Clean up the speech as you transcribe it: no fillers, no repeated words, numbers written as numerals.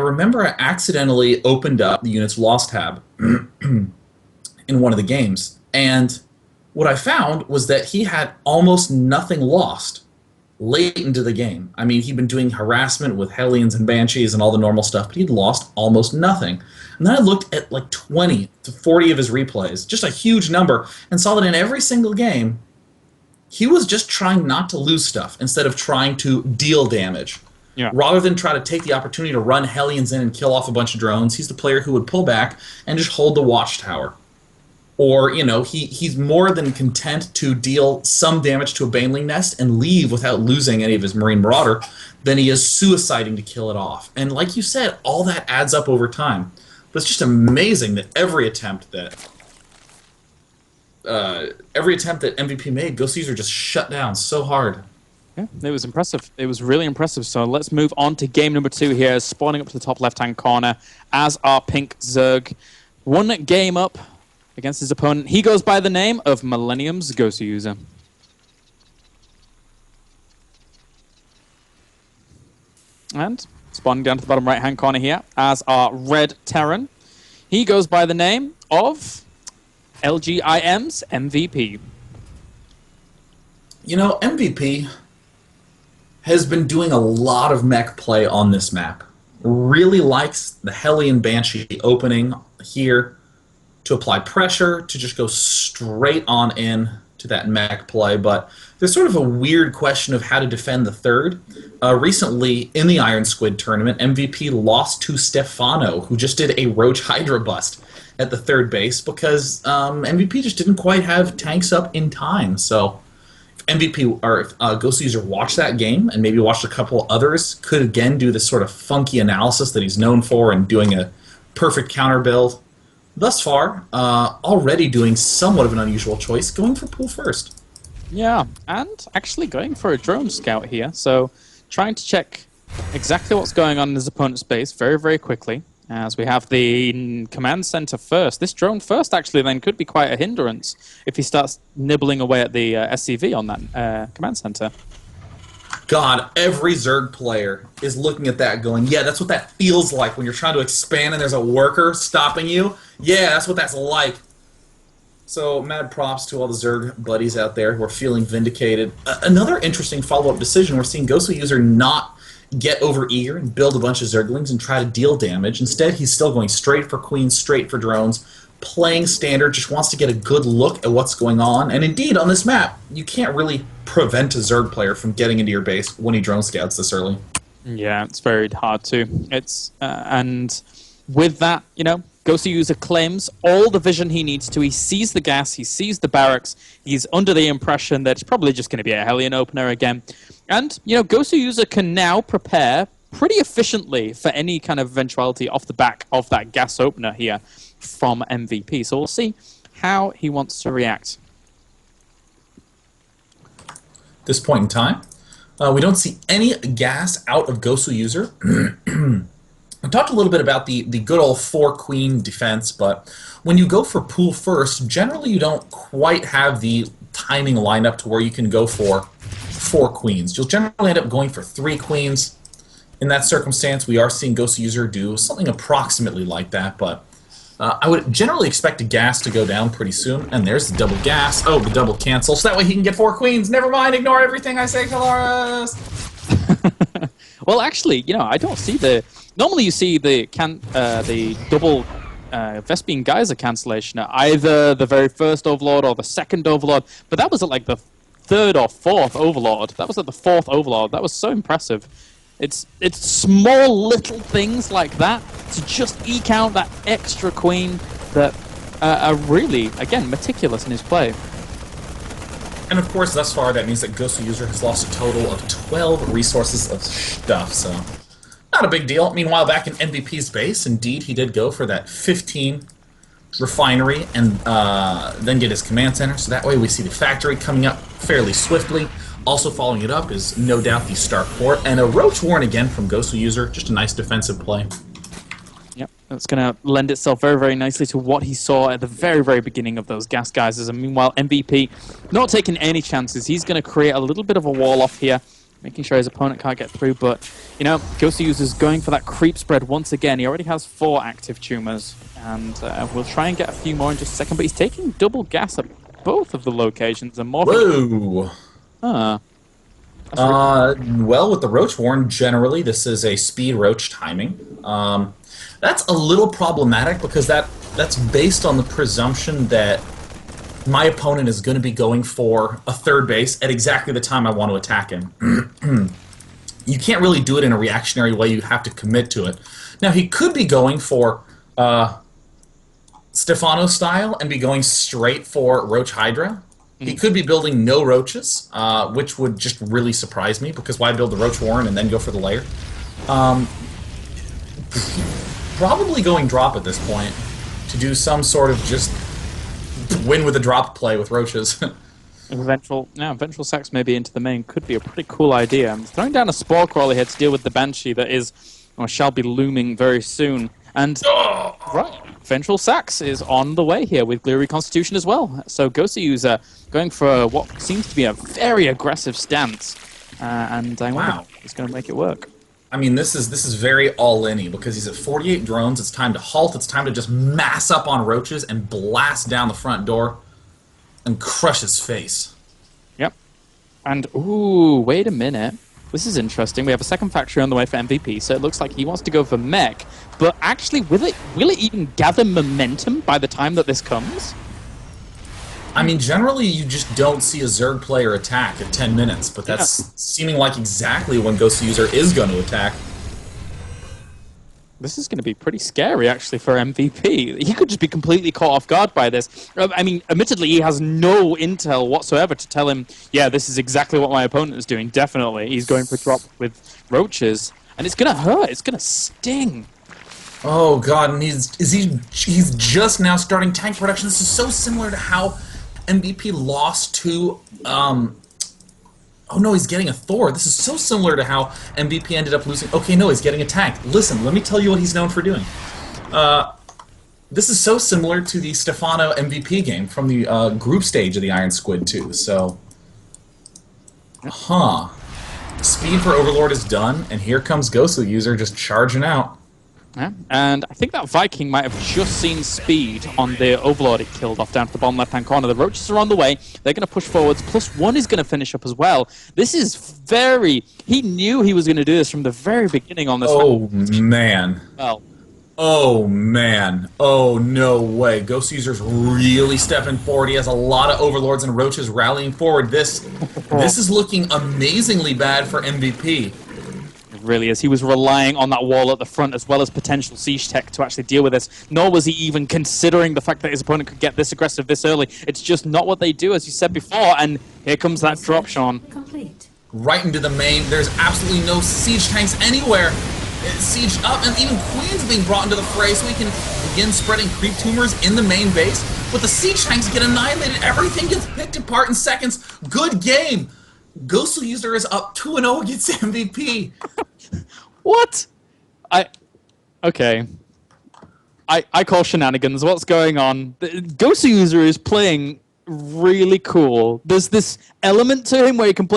remember I accidentally opened up the Units Lost tab in one of the games, and what I found was that he had almost nothing lost late into the game. I mean, he'd been doing harassment with Hellions and Banshees and all the normal stuff, but he'd lost almost nothing. And then I looked at like 20 to 40 of his replays, just a huge number, and saw that in every single game, he was just trying not to lose stuff instead of trying to deal damage. Yeah. Rather than try to take the opportunity to run Hellions in and kill off a bunch of drones, he's the player who would pull back and just hold the watchtower. Or, you know, he's more than content to deal some damage to a Baneling nest and leave without losing any of his Marine Marauder than he is suiciding to kill it off. And like you said, all that adds up over time. But it's just amazing that every attempt that MVP made, Goswser just shut down so hard. Yeah, it was impressive. It was really impressive. So let's move on to game number 2 here. Spawning up to the top left-hand corner as our pink Zerg. One game up against his opponent. He goes by the name of Millennium's Goswser. And spawning down to the bottom right-hand corner here as our red Terran. He goes by the name of LGIM's MVP. You know, MVP has been doing a lot of mech play on this map. Really likes the Hellion Banshee opening here to apply pressure, to just go straight on in to that mech play, but there's sort of a weird question of how to defend the third. Recently, in the Iron Squid tournament, MVP lost to Stefano, who just did a Roach Hydra bust at the third base because MVP just didn't quite have tanks up in time. So if MVP or if Goswser watched that game and maybe watched a couple others, could again do this sort of funky analysis that he's known for and doing a perfect counter build. Thus far, already doing somewhat of an unusual choice, going for pool first. Yeah, and actually going for a drone scout here. So trying to check exactly what's going on in his opponent's base very, very quickly. As we have the command center first. This drone first actually then could be quite a hindrance if he starts nibbling away at the SCV on that command center. God, every Zerg player is looking at that going, yeah, that's what that feels like when you're trying to expand and there's a worker stopping you. Yeah, that's what that's like. So, mad props to all the Zerg buddies out there who are feeling vindicated. Another interesting follow-up decision, we're seeing Goswser not get over-eager and build a bunch of Zerglings and try to deal damage. Instead, he's still going straight for queens, straight for drones, playing standard, just wants to get a good look at what's going on. And indeed, on this map, you can't really prevent a Zerg player from getting into your base when he drone scouts this early. Yeah, it's very hard to. It's and with that, you know, Goswser claims all the vision he needs to. He sees the gas, he sees the barracks, he's under the impression that it's probably just going to be a Hellion opener again. And, you know, Goswser can now prepare pretty efficiently for any kind of eventuality off the back of that gas opener here from MVP. So we'll see how he wants to react. This point in time, we don't see any gas out of Goswser. I talked a little bit about the good old 4-queen defense, but when you go for pool first, generally you don't quite have the timing lined up to where you can go for 4 queens. You'll generally end up going for 3 queens. In that circumstance, we are seeing Goswser do something approximately like that, but I would generally expect a gas to go down pretty soon. And there's the double gas. Oh, the double cancel. So that way he can get 4 queens. Never mind, ignore everything I say, Calaris. Well, actually, you know, I don't see the... Normally you see the double Vespene Geyser cancellation at either the very first Overlord or the second Overlord, but that was at like the 3rd or 4th Overlord. That was at the 4th Overlord. That was so impressive. It's small little things like that to just eke out that extra queen that are really, again, meticulous in his play. And of course, thus far, that means that Goswser has lost a total of 12 resources of stuff, so not a big deal. Meanwhile, back in MVP's base, indeed, he did go for that 15 refinery and then get his command center, so that way we see the factory coming up fairly swiftly. Also following it up is no doubt the Stark Port, and a Roach Warren again from Goswser, just a nice defensive play. Yep, that's going to lend itself very, very nicely to what he saw at the very, very beginning of those gas geysers. And meanwhile, MVP not taking any chances. He's going to create a little bit of a wall off here making sure his opponent can't get through. But, you know, Goswser's going for that creep spread once again. He already has 4 active tumors, and we'll try and get a few more in just a second. But he's taking double gas at both of the locations and morphing. Whoa! Huh. Well, with the Roach Warren, generally this is a speed Roach timing. That's a little problematic because that's based on the presumption that my opponent is going to be going for a third base at exactly the time I want to attack him. You can't really do it in a reactionary way. You have to commit to it. Now, he could be going for Stefano style and be going straight for Roach Hydra. He could be building no roaches, which would just really surprise me, because why build the Roach Warren and then go for the lair? Probably going drop at this point to do some sort of just win with a drop play with roaches. Vengeful Sax maybe into the main could be a pretty cool idea. I'm throwing down a Spore Crawler here to deal with the Banshee that is, or shall be looming very soon. And, right, Vengeful Sax is on the way here with Gleary Constitution as well. So Goswser going for what seems to be a very aggressive stance. And I wonder if he's going to make it work. I mean, this is very all-in-y, because he's at 48 drones. It's time to halt. It's time to just mass up on roaches and blast down the front door and crush his face. Yep. And, ooh, wait a minute. This is interesting. We have a second factory on the way for MVP, so it looks like he wants to go for mech. But actually, will it even gather momentum by the time that this comes? I mean, generally, you just don't see a Zerg player attack at 10 minutes, but that's seeming like exactly when Goswser is going to attack. This is going to be pretty scary, actually, for MVP. He could just be completely caught off guard by this. I mean, admittedly, he has no intel whatsoever to tell him, yeah, this is exactly what my opponent is doing, definitely. He's going for drop with roaches, and it's going to hurt. It's going to sting. Oh, God, and he's just now starting tank production. This is so similar to how MVP lost to... Oh no, he's getting a Thor. This is so similar to how MVP ended up losing... Okay, no, he's getting a tank. Listen, let me tell you what he's known for doing. This is so similar to the Stefano MVP game from the group stage of the Iron Squid 2, so... Huh. Speed for Overlord is done, and here comes Goswser just charging out. Yeah. And I think that Viking might have just seen speed on the Overlord it killed off down to the bottom left-hand corner. The Roaches are on the way. They're going to push forwards. +1 is going to finish up as well. This is very... He knew he was going to do this from the very beginning on this. Oh, man. Well. Oh, man. Oh, no way. Goswser's really stepping forward. He has a lot of Overlords and Roaches rallying forward. This is looking amazingly bad for MVP. Really is. He was relying on that wall at the front as well as potential siege tech to actually deal with this. Nor was he even considering the fact that his opponent could get this aggressive this early. It's just not what they do, as you said before. And here comes that drop, Sean. Complete. Right into the main. There's absolutely no siege tanks anywhere. Siege up, and even Queen's being brought into the fray so he can begin spreading creep tumors in the main base. But the siege tanks get annihilated. Everything gets picked apart in seconds. Good game. Goswser is up 2-0 against MVP. What? Okay. I call shenanigans. What's going on? Goswser is playing really cool. There's this element to him where he can play